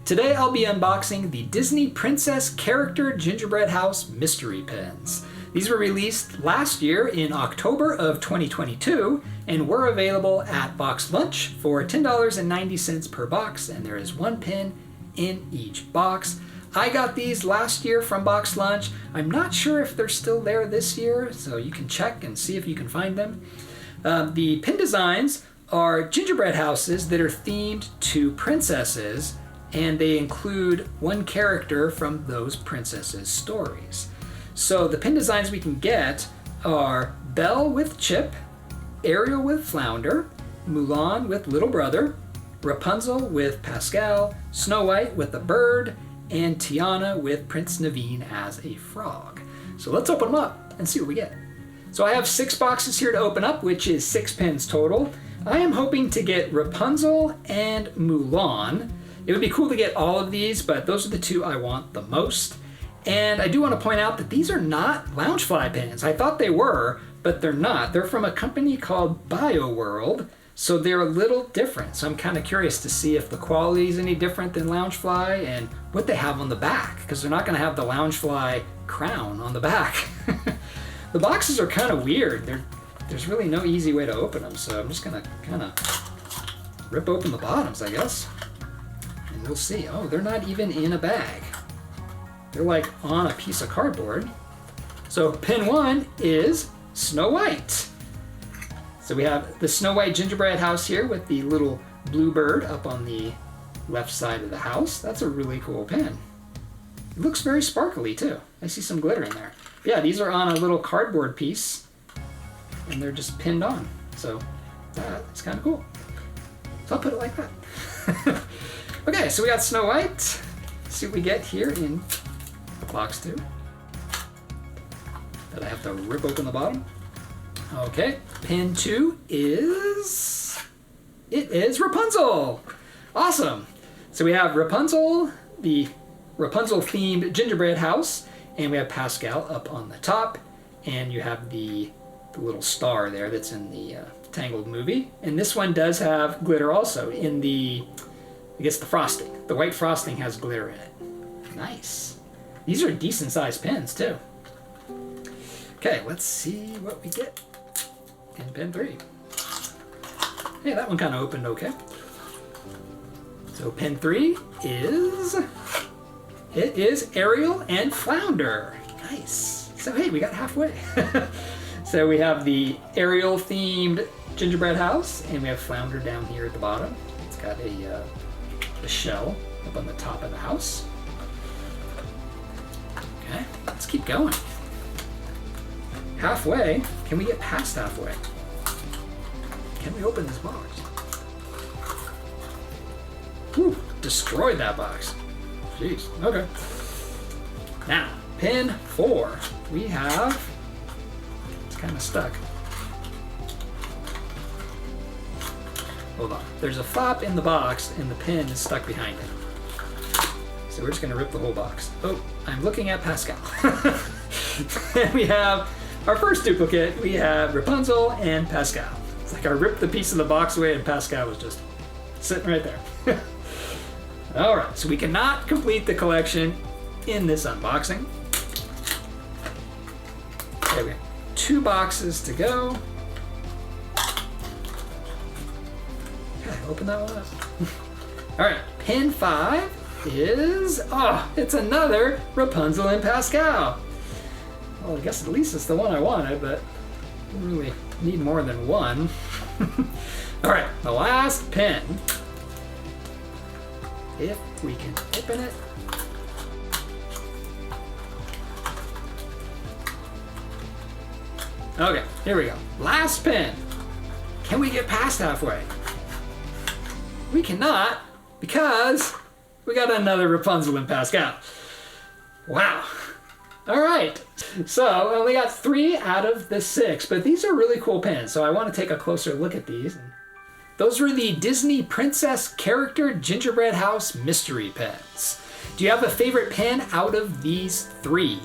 Today I'll be unboxing the Disney Princess Character Gingerbread House Mystery Pins. These were released last year in October of 2022 and were available at Box Lunch for $10.90 per box, and there is one pin in each box. I got these last year from Box Lunch. I'm not sure if they're still there this year, so you can check and see if you can find them. The pin designs are gingerbread houses that are themed to princesses, and they include one character from those princesses' stories. So the pin designs we can get are Belle with Chip, Ariel with Flounder, Mulan with Little Brother, Rapunzel with Pascal, Snow White with a bird, and Tiana with Prince Naveen as a frog. So let's open them up and see what we get. So I have 6 boxes here to open up, which is 6 pins total. I am hoping to get Rapunzel and Mulan. It would be cool to get all of these, but those are the 2 I want the most. And I do want to point out that these are not Loungefly pins. I thought they were, but they're not. They're from a company called BioWorld, so they're a little different. So I'm kind of curious to see if the quality is any different than Loungefly and what they have on the back, because they're not going to have the Loungefly crown on the back. The boxes are kind of weird. There's really no easy way to open them, so I'm just going to kind of rip open the bottoms, I guess. And we'll see. Oh, they're not even in a bag. They're like on a piece of cardboard. So pin 1 is Snow White. So we have the Snow White gingerbread house here with the little blue bird up on the left side of the house. That's a really cool pin. It looks very sparkly too. I see some glitter in there. But yeah, these are on a little cardboard piece and they're just pinned on. So that's kind of cool. So I'll put it like that. Okay, so we got Snow White. Let's see what we get here in box 2. But I have to rip open the bottom. Okay, pin 2 is Rapunzel. Awesome. So we have Rapunzel, the Rapunzel themed gingerbread house, and we have Pascal up on the top, and you have the little star there that's in the Tangled movie. And this one does have glitter also in the, I guess, the frosting. The white frosting has glitter in it. Nice. These are decent sized pins too. Okay, let's see what we get in pin 3. Hey, that one kind of opened okay. So pin 3 is Ariel and Flounder. Nice. So hey, we got halfway. So we have the Ariel themed gingerbread house, and we have Flounder down here at the bottom. It's got a shell up on the top of the house. Okay, let's keep going. Halfway. Can we get past halfway? Can we open this box? Whew, destroyed that box. Jeez, okay. Now, pin 4. We have, it's kind of stuck. Hold on. There's a flap in the box and the pin is stuck behind it. So we're just going to rip the whole box. Oh, I'm looking at Pascal. And we have our first duplicate. We have Rapunzel and Pascal. It's like I ripped the piece of the box away and Pascal was just sitting right there. All right, so we cannot complete the collection in this unboxing. Okay, we have 2 boxes to go. Open that one up. All right, pin 5 is, it's another Rapunzel and Pascal. Well, I guess at least it's the one I wanted, but I don't really need more than one. All right, the last pin. If we can open it. Okay, here we go. Last pin. Can we get past halfway? We cannot, because we got another Rapunzel and Pascal. Wow. All right. So I only got 3 out of the 6, but these are really cool pins, so I want to take a closer look at these. Those were the Disney Princess Character Gingerbread House Mystery Pins. Do you have a favorite pin out of these 3?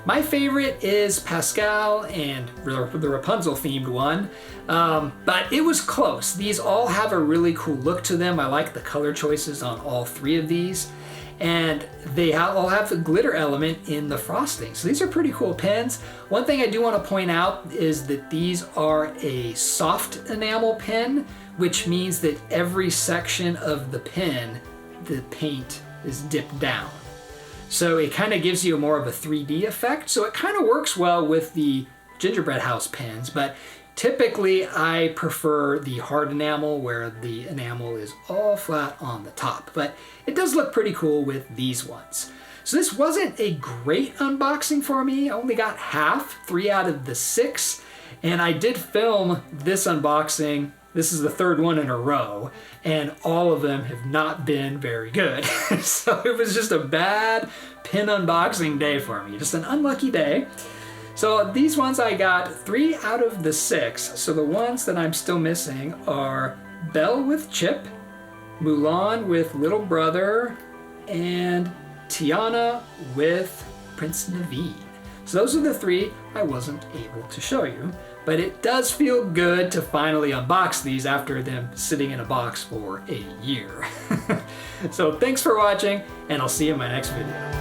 My favorite is Pascal and the Rapunzel themed one, but it was close. These all have a really cool look to them. I like the color choices on all 3 of these. and they all have a glitter element in the frosting. So these are pretty cool pins. One thing I do want to point out is that these are a soft enamel pin, which means that every section of the pin, the paint is dipped down. So it kind of gives you more of a 3D effect. So it kind of works well with the gingerbread house pins, but typically I prefer the hard enamel where the enamel is all flat on the top, but it does look pretty cool with these ones. So this wasn't a great unboxing for me. I only got half, 3 out of the 6, and I did film this unboxing. This is the 3rd one in a row, and all of them have not been very good. So it was just a bad pin unboxing day for me, just an unlucky day. So these ones I got 3 out of the 6. So the ones that I'm still missing are Belle with Chip, Mulan with Little Brother, and Tiana with Prince Naveen. So those are the 3 I wasn't able to show you, but it does feel good to finally unbox these after them sitting in a box for a year. So thanks for watching, and I'll see you in my next video.